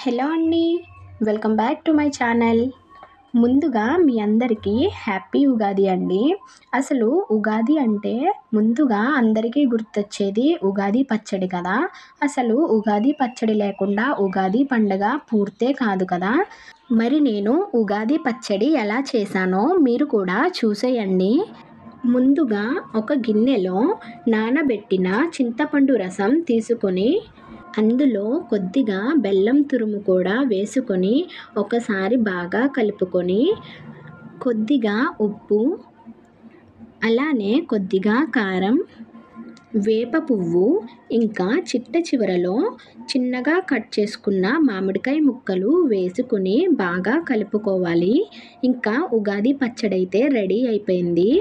Hello అండి. Welcome back to my channel. ముందుగా మీ అందరికీ హ్యాపీ ఉగాది అండి. అసలు ఉగాది అంటే ముందుగా అందరికీ గుర్తొచ్చేది ఉగాది పచ్చడి కదా! అసలు ఉగాది పచ్చడి లేకుండా ఉగాది పండగ పూర్తే కాదు కదా! మరి నేను ఉగాది పచ్చడి ఎలా చేశానో మీరు కూడా చూసేయండి. ముందుగా ఒక గిన్నెలో నానబెట్టిన చింతపండు రసం తీసుకొని అందులో కొద్దిగా బెల్లం తురుము కూడా వేసుకొని ఒకసారి బాగా కలుపుకొని కొద్దిగా ఉప్పు, అలానే కొద్దిగా కారం, వేప పువ్వు, ఇంకా చివరలో చిన్నగా కట్ చేసుకున్న మామిడికాయ ముక్కలు వేసుకుని బాగా కలుపుకోవాలి. ఇంకా ఉగాది పచ్చడి అయితే రెడీ అయిపోయింది.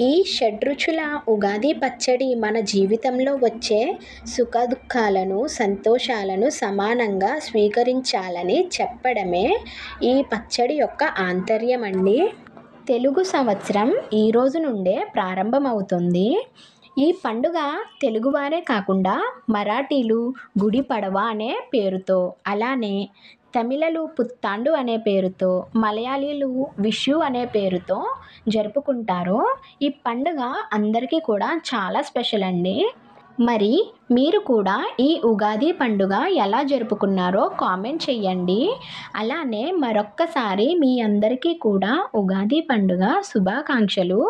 ఈ షడ్రుచుల ఉగాది పచ్చడి మన జీవితంలో వచ్చే సుఖదుఖాలను, సంతోషాలను సమానంగా స్వీకరించాలని చెప్పడమే ఈ పచ్చడి యొక్క ఆంతర్యం అండి. తెలుగు సంవత్సరం ఈ రోజు నుండే ప్రారంభమవుతుంది. ఈ పండుగ తెలుగువారే కాకుండా మరాఠీలు గుడి పడవా అనే పేరుతో, అలానే తమిళులు పుత్తాండు అనే పేరుతో, మలయాళీలు విషు అనే పేరుతో జరుపుకుంటారు. ఈ పండుగ అందరికీ కూడా చాలా స్పెషల్ అండి. మరి మీరు కూడా ఈ ఉగాది పండుగ ఎలా జరుపుకున్నారో కామెంట్ చేయండి. అలానే మరొక్కసారి మీ అందరికీ కూడా ఉగాది పండుగ శుభాకాంక్షలు.